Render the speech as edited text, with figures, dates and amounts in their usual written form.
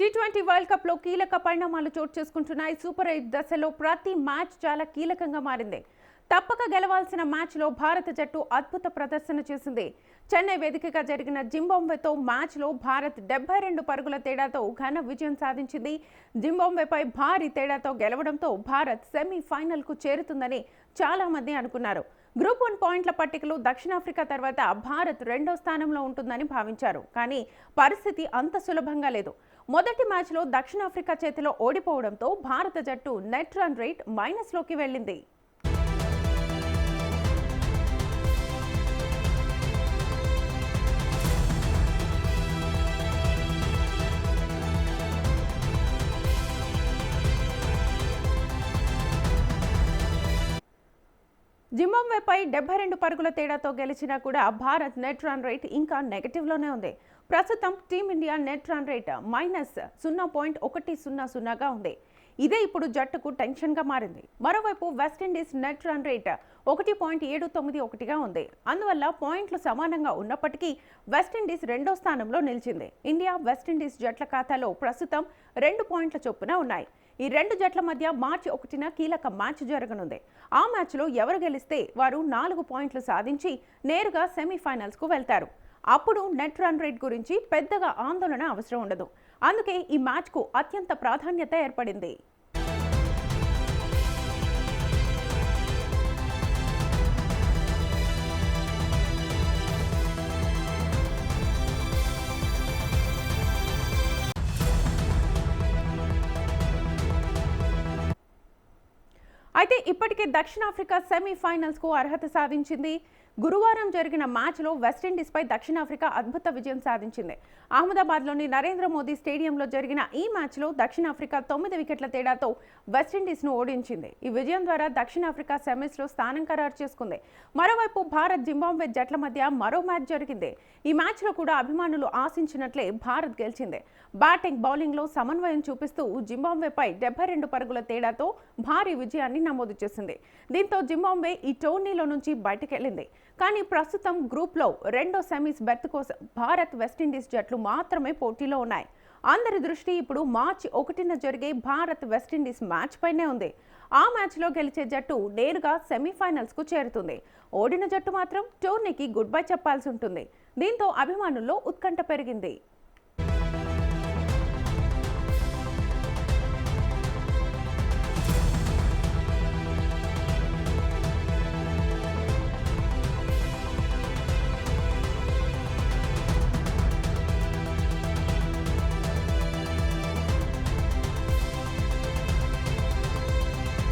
T20 world cup లో కీలక పరిణామాలు చోటు చేసుకుంటున్నాయి. సూపర్ 8 దశలో ప్రతి మ్యాచ్ చాలా కీలకంగా మారింది. తప్పక గెలవాల్సిన మ్యాచ్ లో భారత జట్టు అద్భుత ప్రదర్శన చేసింది. చెన్నై వేదికగా జరిగిన జింబాబ్వేతో మ్యాచ్ లో భారత్ 72 పరుగుల తేడాతో ఘన విజయం సాధించింది. జింబాబ్వేపై భారీ తేడాతో గెలవడంతో భారత్ సెమీఫైనల్ కు చేరుతుందని చాలా మంది అనుకున్నారు. గ్రూప్ 1 పాయింట్ల పట్టికలో దక్షిణాఫ్రికా తర్వాత భారత్ రెండో స్థానంలో ఉంటుందని భావించారు. కానీ పరిస్థితి అంత సులభంగా లేదు. మొదటి మ్యాచ్లో దక్షిణాఫ్రికా చేతిలో ఓడిపోవడంతో భారత జట్టు నెట్ రన్ రేట్ మైనస్లోకి వెళ్ళింది. జింబాబ్వేపై 72 పరుగుల తేడాతో గెలిచినా కూడా భారత్ నెట్ రన్ రేట్ ఇంకా నెగటివ్లోనే ఉంది. ప్రస్తుతం టీమిండియా నెట్ రన్ రేట్ -0.100గా ఉంది. ఇదే ఇప్పుడు జట్టుకు టెన్షన్గా మారింది. మరోవైపు వెస్టిండీస్ నెట్ రన్ రేట్ 1.791గా ఉంది. అందువల్ల పాయింట్లు సమానంగా ఉన్నప్పటికీ వెస్టిండీస్ రెండో స్థానంలో నిలిచింది. ఇండియా వెస్టిండీస్ జట్ల ఖాతాలో ప్రస్తుతం 2 పాయింట్ల చొప్పున ఉన్నాయి. ఈ రెండు జట్ల మధ్య మార్చి 1న కీలక మ్యాచ్ జరగనుంది. ఆ మ్యాచ్లో ఎవరు గెలిస్తే వారు 4 పాయింట్లు సాధించి నేరుగా సెమీఫైనల్స్కు వెళ్తారు. అప్పుడు నెట్ రన్ రేట్ గురించి పెద్దగా ఆందోళన అవసరం ఉండదు. అందుకే ఈ మ్యాచ్కు అత్యంత ప్రాధాన్యత ఏర్పడింది. అయితే ఇప్పటికే దక్షిణాఫ్రికా సెమీఫైనల్స్కు అర్హత సాధించింది. గురువారం జరిగిన మ్యాచ్లో వెస్టిండీస్పై దక్షిణాఫ్రికా అద్భుత విజయం సాధించింది. అహ్మదాబాద్లోని నరేంద్ర మోదీ స్టేడియంలో జరిగిన ఈ మ్యాచ్లో దక్షిణాఫ్రికా 9 వికెట్ల తేడాతో వెస్టిండీస్ను ఓడించింది. ఈ విజయం ద్వారా దక్షిణాఫ్రికా సెమీస్లో స్థానం ఖరారు చేసుకుంది. మరోవైపు భారత్ జింబాబ్వే జట్ల మధ్య మరో మ్యాచ్ జరిగింది. ఈ మ్యాచ్లో కూడా అభిమానులు ఆశించినట్లే భారత్ గెలిచింది. బ్యాటింగ్ బౌలింగ్లో సమన్వయం చూపిస్తూ జింబాబ్వేపై 72 పరుగుల తేడాతో భారీ విజయాన్ని నమోదు చేసింది. దీంతో జింబాబ్వే ఈ టోర్నీలో నుంచి బయటకెళ్లింది. కానీ ప్రస్తుతం గ్రూప్లో రెండో సెమీస్ బెర్త్ కోసం భారత్ వెస్టిండీస్ జట్లు మాత్రమే పోటీలో ఉన్నాయి. అందరి దృష్టి ఇప్పుడు మార్చి 1న జరిగే భారత్ వెస్టిండీస్ మ్యాచ్ పైనే ఉంది. ఆ మ్యాచ్లో గెలిచే జట్టు నేరుగా సెమీఫైనల్స్కు చేరుతుంది. ఓడిన జట్టు మాత్రం టోర్నీకి గుడ్ బై చెప్పాల్సి ఉంటుంది. దీంతో అభిమానుల్లో ఉత్కంఠ పెరిగింది.